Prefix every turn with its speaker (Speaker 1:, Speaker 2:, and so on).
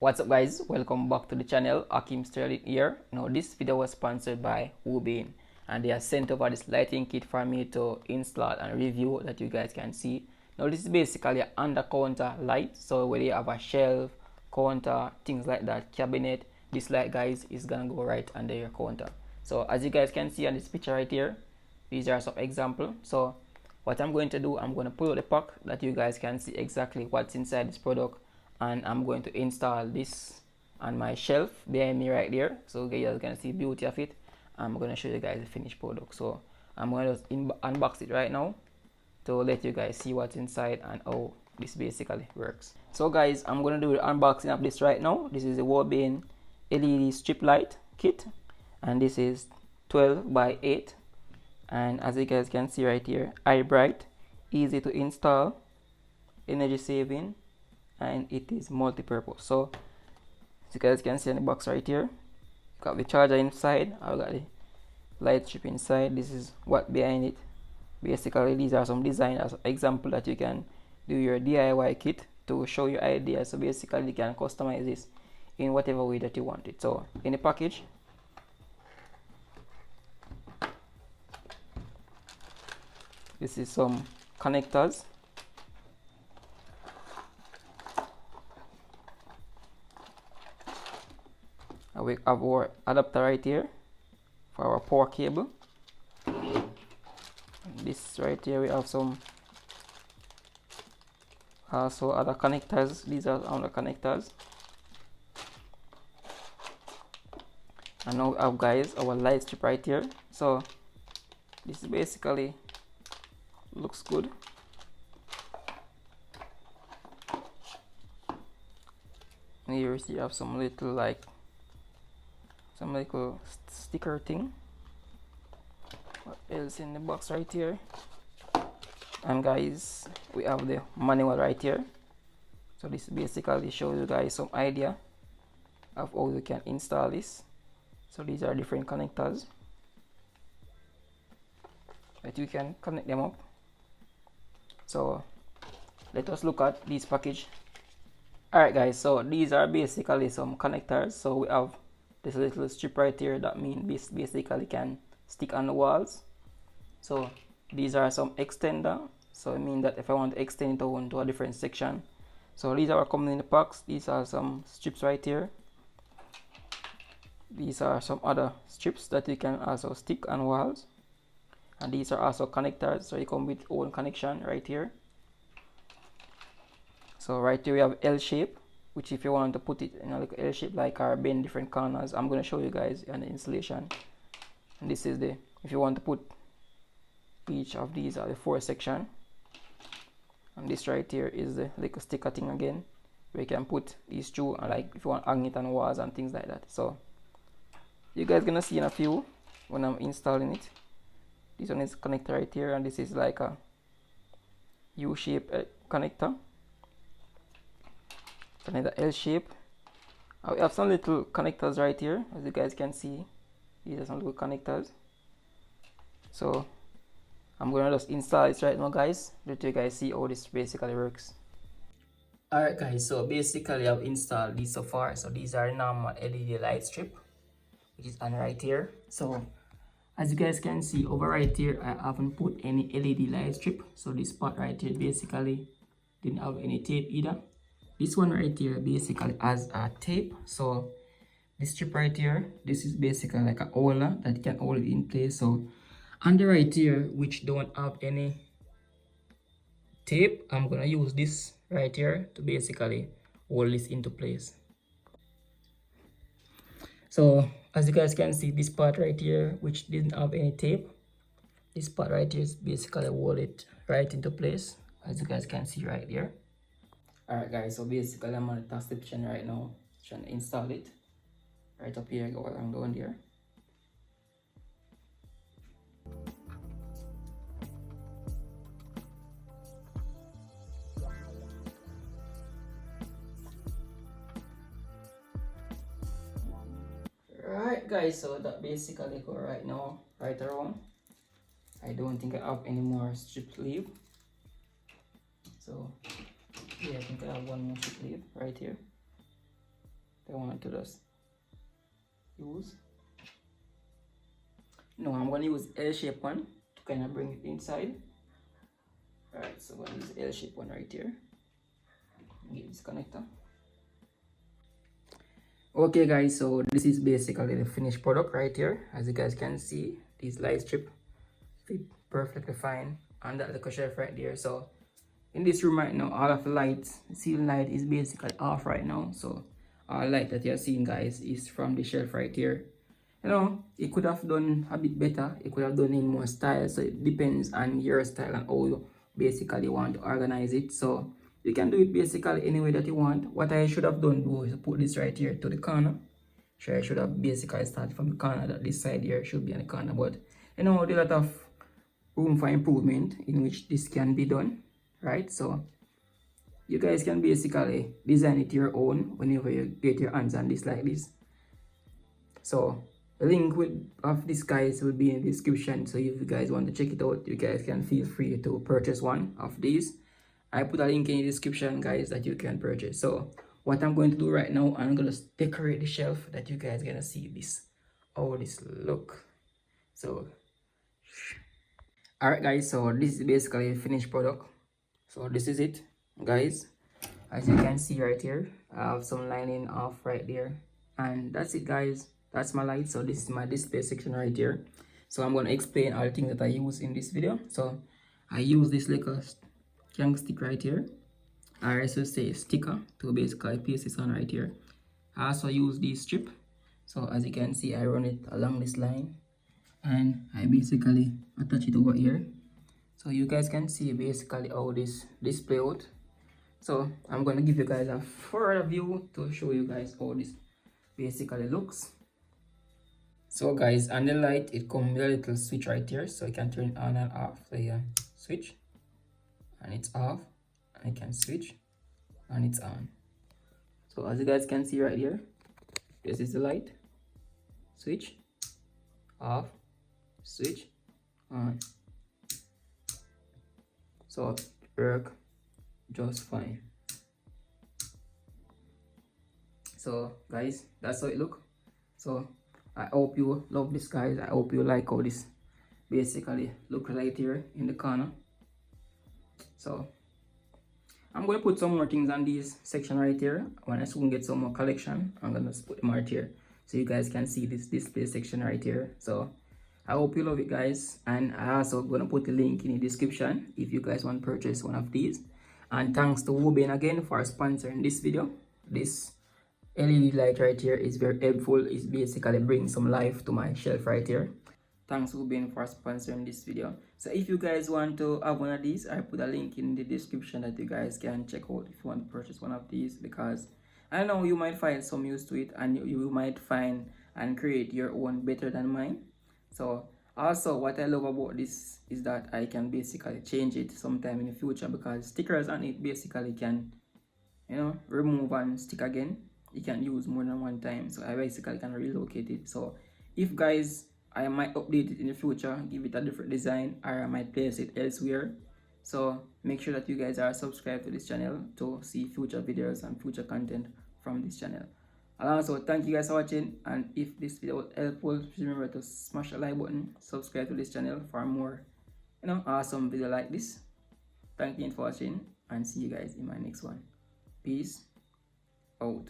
Speaker 1: What's up guys, welcome back to the channel. Ackeem here. Now this video was sponsored by Wobane and they have sent over this lighting kit for me to install and review that you guys can see. Now this is basically an under counter light, so whether you have a shelf, counter, things like that, cabinet, this light guys is gonna go right under your counter. So as you guys can see on this picture right here, these are some examples. So what I'm going to do, I'm going to pull out the pack that you guys can see exactly what's inside this product, and I'm going to install this on my shelf behind me right there, so you guys can see beauty of it. I'm going to show you guys the finished product. So I'm going to just unbox it right now to let you guys see what's inside and how this basically works. So guys, I'm going to do the unboxing of this right now. This is the Wobane LED strip light kit, and this is 12 by 8, and as you guys can see right here, eye bright, easy to install, energy saving, and it is multi-purpose. So as you guys can see in the box right here, got the charger inside, I've got the light strip inside. This is what behind it. Basically these are some design as example that you can do your DIY kit to show your idea. So basically you can customize this in whatever way that you want it. So in the package, this is some connectors. We have our adapter right here for our power cable. And this right here, we have some also other connectors. These are other connectors. And now we have guys our light strip right here. So this basically looks good. And here you have some little sticker thing. What else in the box right here? And guys, we have the manual right here. So this basically shows you guys some idea of how you can install this. So these are different connectors that you can connect them up. So let us look at this package. Alright guys, so these are basically some connectors. So we have this little strip right here that means basically can stick on the walls. So these are some extender, so it means that if I want to extend it out to a different section. So these are coming in the packs. These are some strips right here. These are some other strips that you can also stick on walls, and these are also connectors, so you come with own connection right here. So right here we have L shape, which if you want to put it in a like L shape like or bend different corners, I'm going to show you guys on the installation. And this is the, if you want to put each of these are the 4 section. And this right here is the like a sticker thing again, where you can put these two, like if you want to hang it on walls and things like that. So you guys gonna see in a few when I'm installing it. This one is connector right here, and this is like a U-shape connector. Another L shape. We have some little connectors right here, as you guys can see. These are some little connectors. So I'm gonna just install this right now guys, let you guys see how this basically works. Alright guys, so basically I've installed these so far. So these are normal LED light strip, which is on right here. So as you guys can see over right here, I haven't put any LED light strip. So this part right here basically didn't have any tape either. This one right here basically has a tape. So this strip right here, this is basically like a holder that can hold it in place. So on the right here, which don't have any tape, I'm gonna use this right here to basically hold this into place. So as you guys can see, this part right here, which didn't have any tape, this part right here is basically hold it right into place, as you guys can see right here. Alright guys, so basically I'm on the task section right now, trying to install it. Right up here, go along down there. Right guys, so that basically go right now, right around. I don't think I have any more strip leaf. So yeah, I think I have one more strip leaf right here. I want to just use. No, I'm going to use L-shaped one to kind of bring it inside. Alright, so I'm going to use L-shaped one right here. Get this connector. Okay guys, so this is basically the finished product right here. As you guys can see, this light strip fit perfectly fine on that little shelf right there. So in this room right now, all of the lights, the ceiling light is basically off right now. So all light that you're seeing guys is from the shelf right here. You know, it could have done a bit better. It could have done in more style. So it depends on your style and how you basically want to organize it. So you can do it basically any way that you want. What I should have done though is put this right here to the corner. Sure, I should have basically started from the corner, that this side here should be in the corner. But you know, there's a lot of room for improvement in which this can be done, right? So you guys can basically design it your own whenever you get your hands on this like this. So the link of this guys will be in the description. So if you guys want to check it out, you guys can feel free to purchase one of these. I put a link in the description guys that you can purchase. So what I'm going to do right now, I'm going to decorate the shelf that you guys gonna see this, how this look. So alright guys, so this is basically a finished product. So this is it guys. As you can see right here, I have some lining off right there, and that's it guys. That's my light. So this is my display section right here. So I'm going to explain all the things that I use in this video. So I use this little candle stick right here. I also say sticker to basically paste this on right here. I also use this strip. So as you can see, I run it along this line and I basically attach it over here. So you guys can see basically how this display out. So I'm going to give you guys a further view to show you guys how this basically looks. So guys, on the light it comes with a little switch right here, so you can turn it on and off. So yeah, switch and it's off, and you can switch and it's on. So as you guys can see right here, this is the light, switch, off, switch, on. So it works just fine. So guys, that's how it looks. So I hope you love this guys. I hope you like how this basically look right here in the corner. So I'm going to put some more things on this section right here. When I soon get some more collection, I'm going to put them right here so you guys can see this display section right here. So I hope you love it guys, and I also going to put the link in the description if you guys want to purchase one of these. And thanks to Wobane again for sponsoring this video. This LED light right here is very helpful. It's basically bringing some life to my shelf right here. Thanks Wobane for sponsoring this video. So if you guys want to have one of these, I put a link in the description that you guys can check out if you want to purchase one of these, because I know you might find some use to it and you might find and create your own better than mine. So also what I love about this is that I can basically change it sometime in the future, because stickers on it basically can, you know, remove and stick again. You can use more than one time, so I basically can relocate it. So if guys, I might update it in the future, give it a different design, or I might place it elsewhere. So make sure that you guys are subscribed to this channel to see future videos and future content from this channel. And also thank you guys for watching, and if this video was helpful, please remember to smash the like button, subscribe to this channel for more, you know, awesome video like this. Thank you for watching, and see you guys in my next one. Peace out.